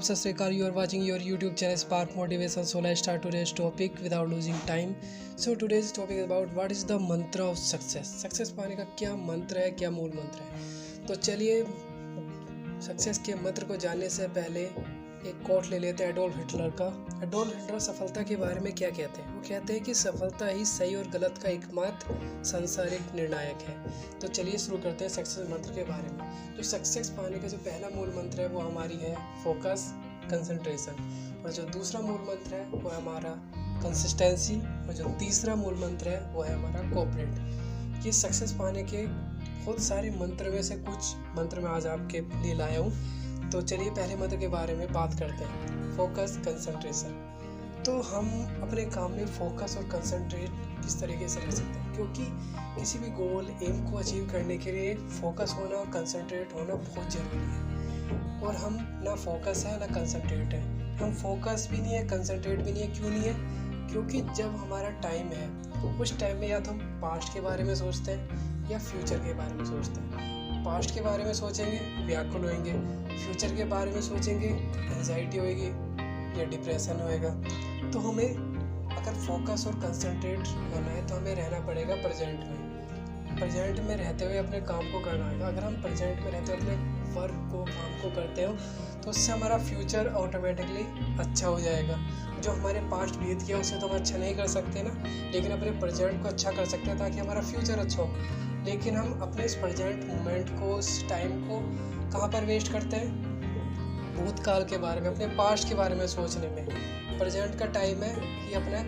Sat Sri Akal. You are watching your YouTube channel Spark Motivation. So let's start today's topic without losing time. So today's topic is about what is the mantra of success. Success पाने का क्या मंत्र है, क्या मूल मंत्र है. तो चलिए सक्सेस के मंत्र को जानने से पहले एक कोट ले लेते हैं एडोल्फ हिटलर का. एडोल्फ हिटलर सफलता के बारे में क्या कहते हैं? वो कहते हैं कि सफलता ही सही और गलत का एकमात्र सांसारिक निर्णायक है. तो चलिए शुरू करते हैं सक्सेस मंत्र के बारे में. तो सक्सेस पाने का जो पहला मूल मंत्र है वो हमारी है फोकस, कंसंट्रेशन. और जो दूसरा मूल मंत्र है वो है हमारा कंसिस्टेंसी. और जो तीसरा मूल मंत्र है वो है हमारा कोऑपरेट. ये सक्सेस पाने के बहुत सारे मंत्र में से कुछ मंत्र मैं आज आपके लिए लाया हूँ. तो चलिए पहले मंत्र के बारे में बात करते हैं, फोकस, कंसंट्रेशन. तो हम अपने काम में फोकस और कंसंट्रेट किस तरीके से रह सकते हैं, क्योंकि किसी भी गोल एम को अचीव करने के लिए फोकस होना और कंसंट्रेट होना बहुत ज़रूरी है. और हम ना फोकस है ना कंसंट्रेट है. हम फोकस भी नहीं है, कंसंट्रेट भी नहीं है. क्यों नहीं है? क्योंकि जब हमारा टाइम है तो उस टाइम में या तो हम पास्ट के बारे में सोचते हैं या फ्यूचर के बारे में सोचते हैं. पास्ट के बारे में सोचेंगे व्याकुल होएंगे, फ्यूचर के बारे में सोचेंगे एंजाइटी होएगी या डिप्रेशन होएगा. तो हमें अगर फोकस और कंसंट्रेट होना है तो हमें रहना पड़ेगा प्रेजेंट में. प्रेजेंट में रहते हुए अपने काम को करना है. अगर हम प्रेजेंट में रहते हुए अपने वर्क को, काम को करते हो तो उससे हमारा फ्यूचर ऑटोमेटिकली अच्छा हो जाएगा. जो हमारे पास्ट बीत गया उसे तो हम अच्छा नहीं कर सकते ना, लेकिन अपने प्रेजेंट को अच्छा कर सकते हैं ताकि हमारा फ्यूचर अच्छा हो. लेकिन हम अपने इस प्रेजेंट मोमेंट को, उस टाइम को कहाँ पर वेस्ट करते हैं? भूतकाल के बारे में, अपने पास्ट के बारे में सोचने में. प्रेजेंट का टाइम है कि अपना,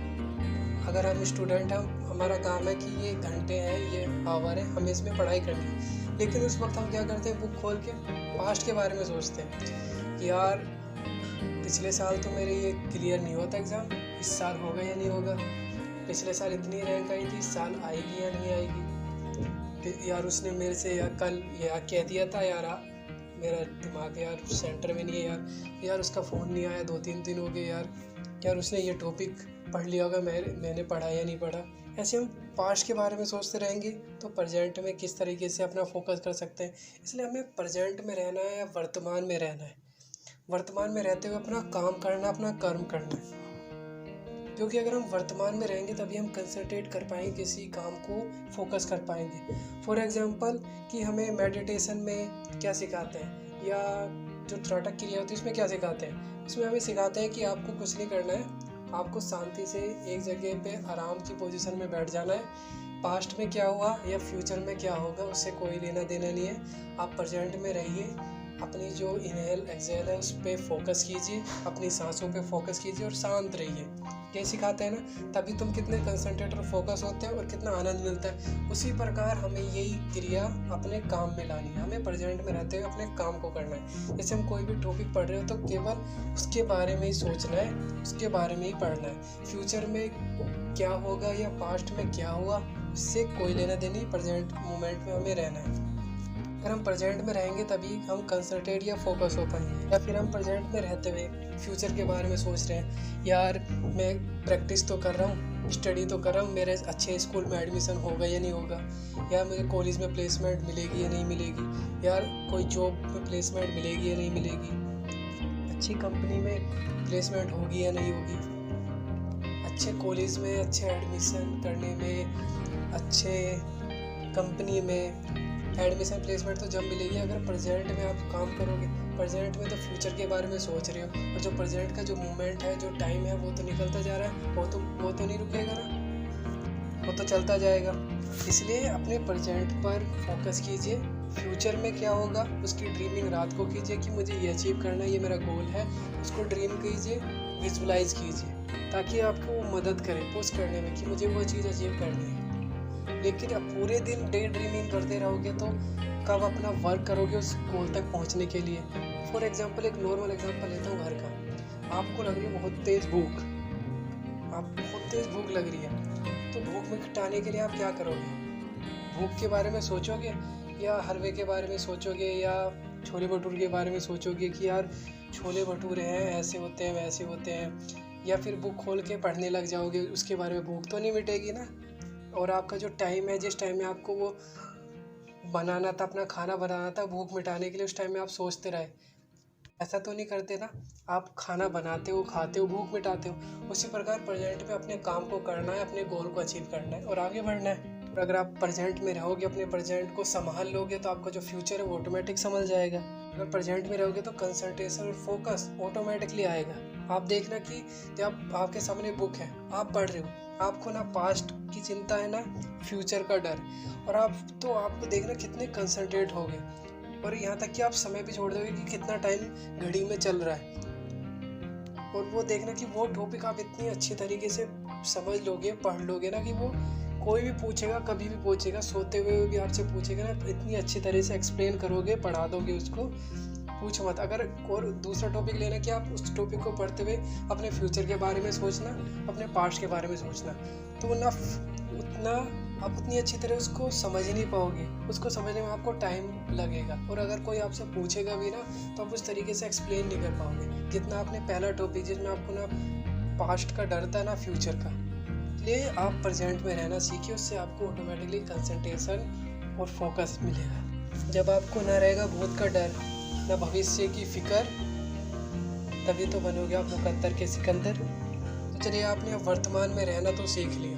अगर हम स्टूडेंट हैं, हमारा काम है कि ये घंटे हैं, ये आवर है, हमें इसमें पढ़ाई करनी है. लेकिन उस वक्त हम क्या करते हैं? बुक खोल के पास्ट के बारे में सोचते हैं कि यार पिछले साल तो मेरे ये क्लियर नहीं होता एग्ज़ाम, इस साल होगा या नहीं होगा. पिछले साल इतनी रैंक आई थी, इस साल आएगी या नहीं आएगी. यार उसने मेरे से यार कल यार कह दिया था, यार मेरा दिमाग यार सेंटर में नहीं है. यार उसका फ़ोन नहीं आया, 2-3 दिन हो गए. यार उसने ये टॉपिक पढ़ लिया होगा, मैंने पढ़ा या नहीं पढ़ा. ऐसे हम पास्ट के बारे में सोचते रहेंगे तो प्रेजेंट में किस तरीके से अपना फोकस कर सकते हैं. इसलिए हमें प्रेजेंट में रहना है या वर्तमान में रहना है. वर्तमान में रहते हुए अपना काम करना, अपना कर्म करना है. क्योंकि अगर हम वर्तमान में रहेंगे तभी हम कंसंट्रेट कर पाएंगे, किसी काम को फोकस कर पाएंगे. फॉर एग्जांपल कि हमें मेडिटेशन में क्या सिखाते हैं, या जो त्राटक क्रिया होती है उसमें क्या सिखाते हैं? उसमें हमें सिखाते हैं कि आपको कुछ नहीं करना है, आपको शांति से एक जगह पे आराम की पोजीशन में बैठ जाना है. पास्ट में क्या हुआ या फ्यूचर में क्या होगा उससे कोई लेना देना नहीं है. आप प्रेजेंट में रहिए, अपनी जो इनहेल एक्सहेल है उस पर फोकस कीजिए, अपनी सांसों पे फोकस कीजिए और शांत रहिए. ये सिखाते हैं ना, तभी तुम कितने कंसंट्रेट और फोकस होते हैं और कितना आनंद मिलता है. उसी प्रकार हमें यही क्रिया अपने काम में लानी है. हमें प्रेजेंट में रहते हुए अपने काम को करना है. जैसे हम कोई भी टॉपिक पढ़ रहे हो तो केवल उसके बारे में ही सोचना है, उसके बारे में ही पढ़ना है. फ्यूचर में क्या होगा या पास्ट में क्या हुआ उससे कोई लेना देनी. प्रेजेंट मोमेंट में हमें रहना है. अगर हम प्रेजेंट में रहेंगे तभी हम कंसंट्रेट या फोकस हो पाएंगे. या फिर हम प्रेजेंट में रहते हुए फ्यूचर के बारे में सोच रहे हैं, यार मैं प्रैक्टिस तो कर रहा हूँ, स्टडी तो कर रहा हूँ, मेरे अच्छे स्कूल में एडमिशन होगा या नहीं होगा, या मुझे कॉलेज में प्लेसमेंट मिलेगी या नहीं मिलेगी, यार कोई जॉब में प्लेसमेंट मिलेगी या नहीं मिलेगी, अच्छी कंपनी में प्लेसमेंट होगी या नहीं होगी, अच्छे कॉलेज में अच्छे एडमिशन करने में, अच्छे कंपनी में एडमिशन प्लेसमेंट तो जब मिलेगी अगर प्रेजेंट में आप काम करोगे. प्रेजेंट में तो फ्यूचर के बारे में सोच रहे हो, और जो प्रेजेंट का जो मोमेंट है, जो टाइम है, वो तो निकलता जा रहा है, वो तो नहीं रुकेगा ना, वो तो चलता जाएगा. इसलिए अपने प्रेजेंट पर फोकस कीजिए. फ्यूचर में क्या होगा उसकी ड्रीमिंग रात को कीजिए कि मुझे ये अचीव करना है, ये मेरा गोल है. उसको ड्रीम कीजिए, विजुलाइज कीजिए, ताकि आपको वो मदद करे पुश करने में कि मुझे वो चीज़ अचीव करनी है. लेकिन अब पूरे दिन डे ड्रीमिंग करते रहोगे तो कब अपना वर्क करोगे उस गोल तक पहुंचने के लिए. फॉर एग्जांपल एक नॉर्मल एग्जांपल लेता हूँ घर का. आपको लग रही है बहुत तेज़ भूख, आप बहुत तेज़ भूख लग रही है, तो भूख मिटाने के लिए आप क्या करोगे? भूख के बारे में सोचोगे या हलवे के बारे में सोचोगे या छोले भटूरे के बारे में सोचोगे कि यार छोले भटूरे हैं, ऐसे होते हैं, वैसे होते हैं, या फिर बुक खोल के पढ़ने लग जाओगे, उसके बारे में भूख तो नहीं मिटेगी ना. और आपका जो टाइम है, जिस टाइम में आपको वो बनाना था, अपना खाना बनाना था भूख मिटाने के लिए, उस टाइम में आप सोचते रहे. ऐसा तो नहीं करते ना, आप खाना बनाते हो, खाते हो, भूख मिटाते हो। उसी प्रकार प्रेजेंट में अपने काम को करना है, अपने गोल को अचीव करना है और आगे बढ़ना है। और अगर आप प्रेजेंट में रहोगे, अपने प्रेजेंट को संभाल लोगे, तो आपका जो फ्यूचर है वो ऑटोमेटिक संभल जाएगा। अगर प्रेजेंट में रहोगे तो कंसंट्रेशन और फोकस ऑटोमेटिकली आएगा। आप देखना कि जब आपके सामने बुक है, आप पढ़ रहे हो, आपको ना पास्ट की चिंता है ना फ्यूचर का डर, और आपको देखना कितने कंसंट्रेट हो गए, और यहाँ तक कि आप समय भी छोड़ दोगे कि कितना टाइम घड़ी में चल रहा है। और वो देखना कि वो टॉपिक आप इतनी अच्छी तरीके से समझ लोगे, पढ़ लोगे ना कि वो कोई भी पूछेगा, कभी भी पूछेगा, सोते हुए भी आपसे पूछेगा ना, इतनी अच्छी तरह से एक्सप्लेन करोगे, पढ़ा दोगे उसको, पूछ मत। अगर और दूसरा टॉपिक लेना कि आप उस टॉपिक को पढ़ते हुए अपने फ्यूचर के बारे में सोचना, अपने पास्ट के बारे में सोचना, तो ना उतना आप उतनी अच्छी तरह उसको समझ ही नहीं पाओगे, उसको समझने में आपको टाइम लगेगा। और अगर कोई आपसे पूछेगा भी ना, तो आप उस तरीके से एक्सप्लेन नहीं कर पाओगे जितना आपने पहला टॉपिक जिसमें आपको ना पास्ट का डर था ना फ्यूचर का। इसलिए आप प्रेजेंट में रहना सीखिए, उससे आपको ऑटोमेटिकली कंसंट्रेशन और फोकस मिलेगा। जब आपको ना रहेगा भूत का डर, ना भविष्य की फिक्र, तभी तो बनोगे आप मुकद्दर के सिकंदर। तो चलिए, आपने अब वर्तमान में रहना तो सीख लिया,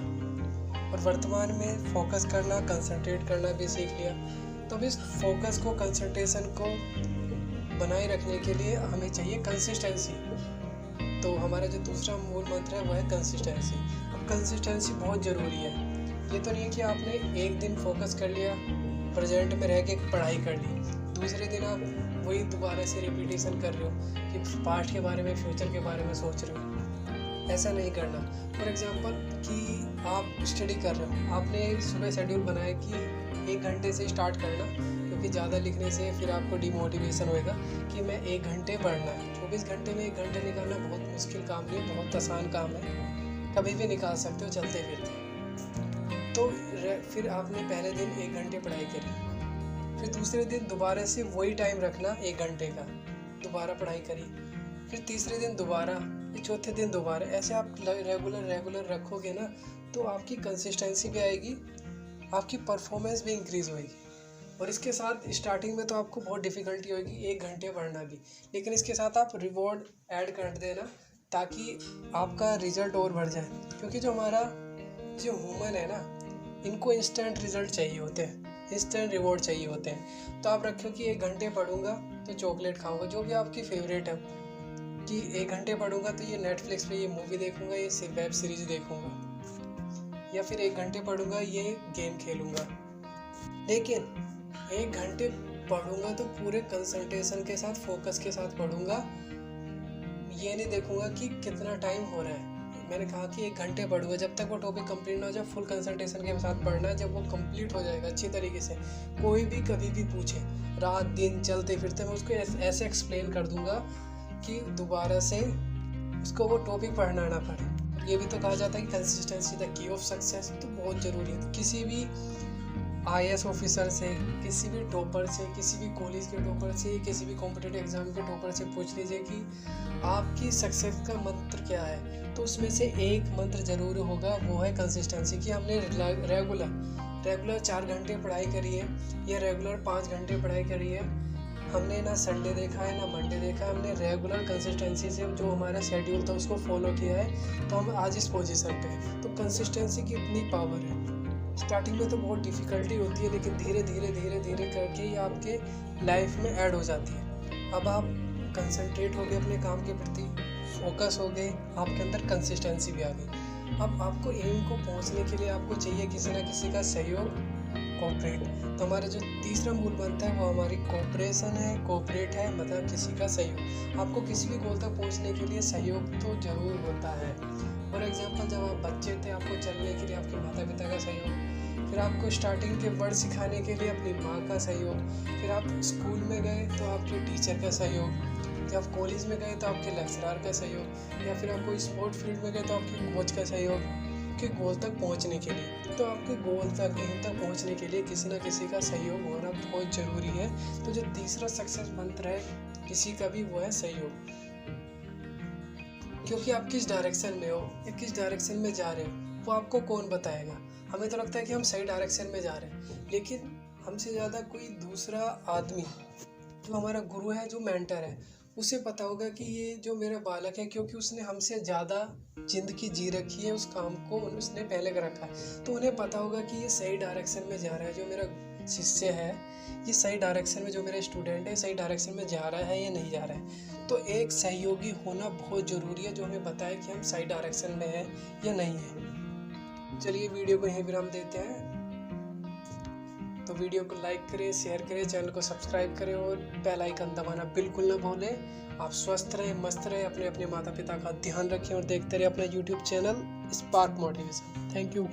और वर्तमान में फोकस करना, कंसंट्रेट करना भी सीख लिया। तो अब इस फोकस को, कंसंट्रेशन को बनाए रखने के लिए हमें चाहिए कंसिस्टेंसी। तो हमारा जो दूसरा मूल मंत्र है वो है कंसिस्टेंसी। अब कंसिस्टेंसी बहुत ज़रूरी है। ये तो नहीं है कि आपने एक दिन फोकस कर लिया, प्रेजेंट में रह के पढ़ाई कर ली, दूसरे दिन आप वही दोबारा से रिपीटेशन कर रहे हो कि पास्ट के बारे में, फ्यूचर के बारे में सोच रहे हो। ऐसा नहीं करना। फॉर एग्जांपल कि आप स्टडी कर रहे हो, आपने सुबह शेड्यूल बनाया कि 1 घंटे से स्टार्ट करना, क्योंकि ज़्यादा लिखने से फिर आपको डिमोटिवेशन होएगा कि मैं 1 घंटे पढ़ना है। 24 घंटे में 1 घंटे निकालना बहुत मुश्किल काम नहीं, बहुत आसान काम है, कभी भी निकाल सकते हो चलते फिरते। तो फिर आपने पहले दिन 1 घंटे पढ़ाई करी, फिर दूसरे दिन दोबारा से वही टाइम रखना 1 घंटे का, दोबारा पढ़ाई करी, फिर तीसरे दिन दोबारा, फिर चौथे दिन दोबारा। ऐसे आप रेगुलर रखोगे ना, तो आपकी कंसिस्टेंसी भी आएगी, आपकी परफॉर्मेंस भी इंक्रीज़ होएगी। और इसके साथ स्टार्टिंग में तो आपको बहुत डिफ़िकल्टी होगी 1 घंटे पढ़ना भी, लेकिन इसके साथ आप रिवॉर्ड ऐड कर देना ताकि आपका रिज़ल्ट और बढ़ जाए। क्योंकि जो हमारा जो ह्यूमन है ना, इनको इंस्टेंट रिज़ल्ट चाहिए होते हैं, इंस्टेंट रिवॉर्ड चाहिए होते हैं। तो आप रखो कि 1 घंटे पढ़ूंगा तो चॉकलेट खाऊंगा, जो भी आपकी फेवरेट है, कि 1 घंटे पढ़ूंगा तो ये नेटफ्लिक्स पे ये मूवी देखूंगा, ये वेब सीरीज़ देखूंगा, या फिर 1 घंटे पढ़ूंगा ये गेम खेलूंगा। लेकिन 1 घंटे पढ़ूंगा तो पूरे कंसंट्रेशन के साथ, फोकस के साथ पढ़ूंगा, ये नहीं देखूंगा कि कितना टाइम हो रहा है। मैंने कहा कि 1 घंटे पढ़ूंगा, जब तक वो टॉपिक कंप्लीट ना हो जाए, फुल कंसंट्रेशन के साथ पढ़ना है। जब वो कंप्लीट हो जाएगा अच्छी तरीके से, कोई भी कभी भी पूछे, रात दिन चलते फिरते, मैं उसको ऐसे एक्सप्लेन कर दूंगा कि दोबारा से उसको वो टॉपिक पढ़ना ना पड़े। ये भी तो कहा जाता है कि consistency the key of success, तो बहुत ज़रूरी है। तो किसी भी IAS ऑफिसर से, किसी भी टॉपर से, किसी भी कॉलेज के टॉपर से, किसी भी कॉम्पिटिटिव एग्जाम के टॉपर से पूछ लीजिए कि आपकी सक्सेस का मंत्र क्या है, तो उसमें से एक मंत्र ज़रूर होगा, वो है कंसिस्टेंसी। कि हमने रेगुलर 4 घंटे पढ़ाई करी है, या रेगुलर 5 घंटे पढ़ाई करी है, हमने ना संडे देखा है ना मंडे देखा है, हमने रेगुलर कंसिस्टेंसी से जो हमारा शेड्यूल था उसको फॉलो किया है, तो हम आज इस पोजीशन पे हैं। तो कंसिस्टेंसी की इतनी पावर है। स्टार्टिंग में तो बहुत डिफ़िकल्टी होती है, लेकिन धीरे धीरे करके ये आपके लाइफ में ऐड हो जाती है। अब आप कंसंट्रेट हो गए अपने काम के प्रति, फोकस हो गए, आपके अंदर कंसिस्टेंसी भी आ गई। अब आपको एम को पहुंचने के लिए आपको चाहिए किसी ना किसी का सहयोग, कोऑपरेट। तो हमारा जो तीसरा मूल मंत्र है वो हमारी कोऑपरेशन है, कोऑपरेट है, मतलब किसी का सहयोग। आपको किसी भी गोल तक पहुंचने के लिए सहयोग तो ज़रूर होता है। फॉर एग्जांपल, जब आप बच्चे थे, आपको चलने के लिए आपके माता पिता का सहयोग, फिर आपको स्टार्टिंग के वर्ड सिखाने के लिए अपनी माँ का सहयोग, फिर आप स्कूल में गए तो आपके टीचर का सहयोग, जब आप कॉलेज में गए तो आपके लेक्चरर का सहयोग, या फिर आप कोई स्पोर्ट फील्ड में गए तो आपके कोच का सहयोग, के गोल तक पहुंचने के लिए। तो आपके गोल तक, एम तक पहुंचने के लिए किसी ना किसी का सहयोग होना बहुत ज़रूरी है। तो जो तीसरा सक्सेस मंत्र है किसी का भी, वो है सहयोग। क्योंकि आप किस डायरेक्शन में हो या किस डायरेक्शन में जा रहे हो, वो आपको कौन बताएगा। हमें तो लगता है कि हम सही डायरेक्शन में जा रहे हैं, लेकिन हमसे ज़्यादा कोई दूसरा आदमी, जो हमारा गुरु है, जो मेंटर है, उसे पता होगा कि ये जो मेरा बालक है, क्योंकि उसने हमसे ज़्यादा ज़िंदगी जी रखी है, उस काम को उसने पहले कर रखा है, तो उन्हें पता होगा कि ये सही डायरेक्शन में जा रहा है, जो मेरा शिष्य है ये सही डायरेक्शन में, जो मेरा स्टूडेंट है सही डायरेक्शन में जा रहा है या नहीं जा रहा है। तो एक सहयोगी होना बहुत ज़रूरी है, जो हमें बताए कि हम सही डायरेक्शन में हैं या नहीं है। चलिए वीडियो को यहीं विराम देते हैं। तो वीडियो को लाइक करें, शेयर करें, चैनल को सब्सक्राइब करें और बेल आइकन दबाना बिल्कुल ना भूलें। आप स्वस्थ रहें, मस्त रहें, अपने अपने माता पिता का ध्यान रखें और देखते रहें अपना YouTube channel spark motivation. Thank you.